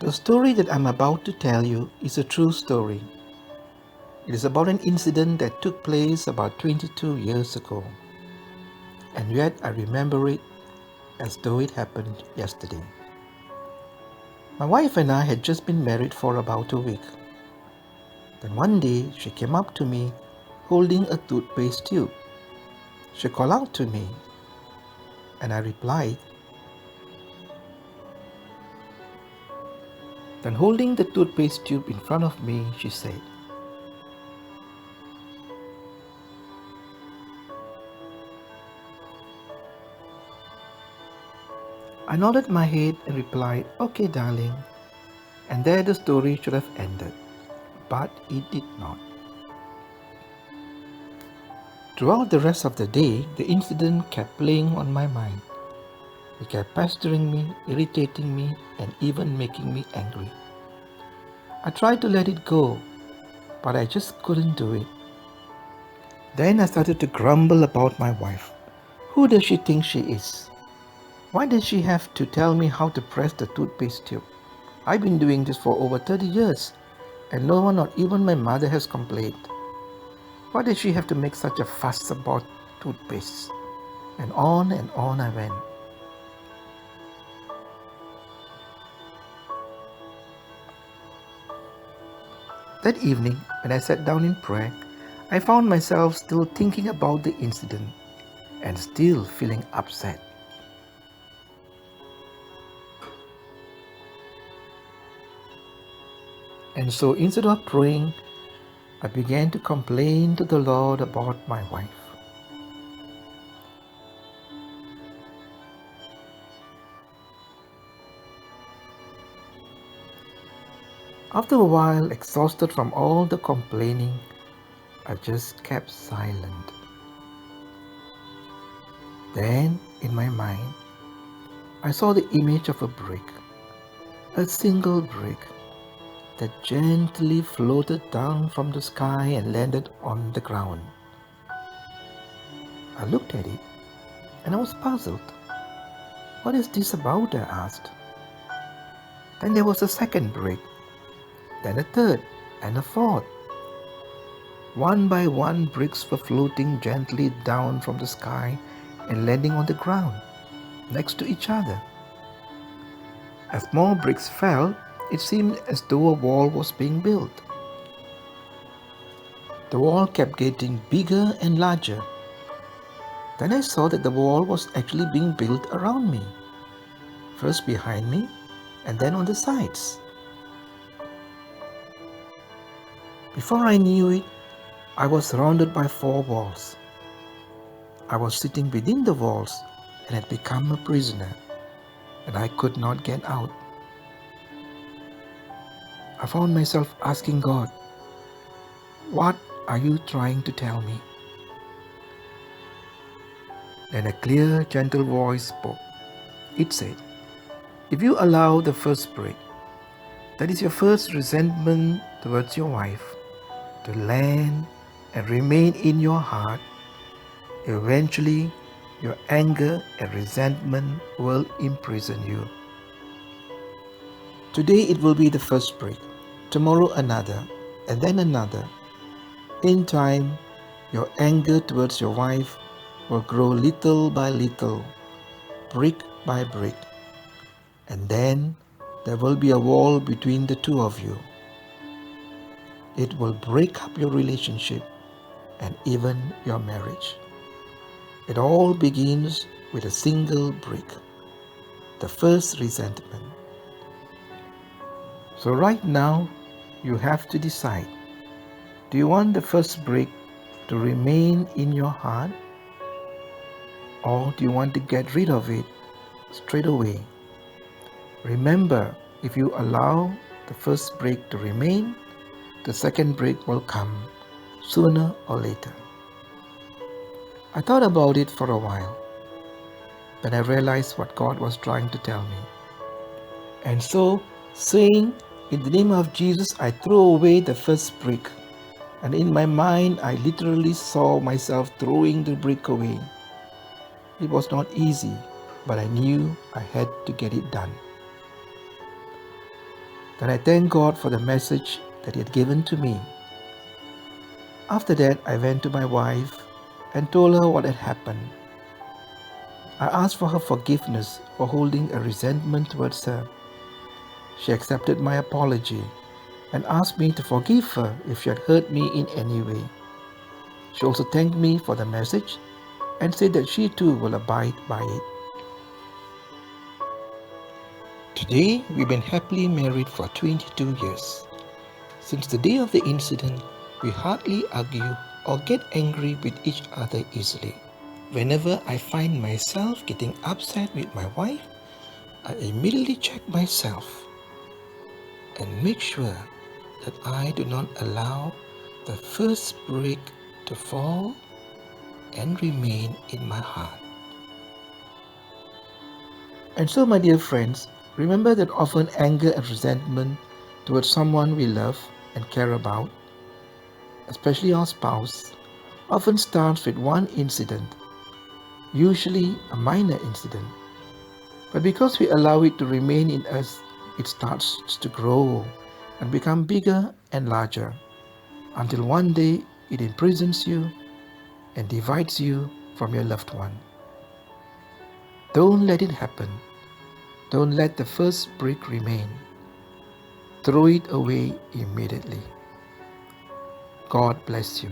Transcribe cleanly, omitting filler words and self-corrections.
The story that I'm about to tell you is a true story. It is about an incident that took place about 22 years ago, and yet I remember it as though it happened yesterday. My wife and I had just been married for about a week. Then one day she came up to me holding a toothpaste tube. She called out to me, and I replied. Then holding the toothpaste tube in front of me, she said, I nodded my head and replied, "Okay, darling." And there the story should have ended, but it did not. Throughout the rest of the day, the incident kept playing on my mind. It kept pestering me, irritating me, and even making me angry. I tried to let it go, but I just couldn't do it. Then I started to grumble about my wife. Who does she think she is? Why does she have to tell me how to press the toothpaste tube? I've been doing this for over 30 years, and no one, not even my mother, has complained. Why did she have to make such a fuss about toothpaste? And on I went. That evening, when I sat down in prayer, I found myself still thinking about the incident and still feeling upset. And so instead of praying, I began to complain to the Lord about my wife. After a while, exhausted from all the complaining, I just kept silent. Then, in my mind, I saw the image of a brick, a single brick that gently floated down from the sky and landed on the ground. I looked at it and I was puzzled. What is this about? I asked. Then there was a second brick, then a third, and a fourth. One by one, bricks were floating gently down from the sky and landing on the ground, next to each other. As more bricks fell, it seemed as though a wall was being built. The wall kept getting bigger and larger. Then I saw that the wall was actually being built around me, first behind me and then on the sides. Before I knew it, I was surrounded by 4 walls. I was sitting within the walls and had become a prisoner, and I could not get out. I found myself asking God, "What are you trying to tell me?" Then a clear, gentle voice spoke. It said, "If you allow the first brick, that is your first resentment towards your wife, to land and remain in your heart, eventually your anger and resentment will imprison you. Today it will be the first brick, tomorrow another, and then another. In time, your anger towards your wife will grow little by little, brick by brick, and then there will be a wall between the two of you. It will break up your relationship and even your marriage. It all begins with a single brick, the first resentment. So right now, you have to decide. Do you want the first brick to remain in your heart? Or do you want to get rid of it straight away? Remember, if you allow the first brick to remain, the second brick will come sooner or later. I thought about it for a while. Then I realized what God was trying to tell me. And so, saying, "In the name of Jesus, I throw away the first brick." And in my mind, I literally saw myself throwing the brick away. It was not easy, but I knew I had to get it done. Then I thanked God for the message that He had given to me. After that, I went to my wife and told her what had happened. I asked for her forgiveness for holding a resentment towards her. She accepted my apology and asked me to forgive her if she had hurt me in any way. She also thanked me for the message and said that she too will abide by it. Today, we've been happily married for 22 years. Since the day of the incident, we hardly argue or get angry with each other easily. Whenever I find myself getting upset with my wife, I immediately check myself and make sure that I do not allow the first brick to fall and remain in my heart. And so, my dear friends, remember that often anger and resentment towards someone we love and care about, especially our spouse, often starts with one incident, usually a minor incident. But because we allow it to remain in us, it starts to grow and become bigger and larger until one day it imprisons you and divides you from your loved one. Don't let it happen. Don't let the first brick remain. Throw it away immediately. God bless you.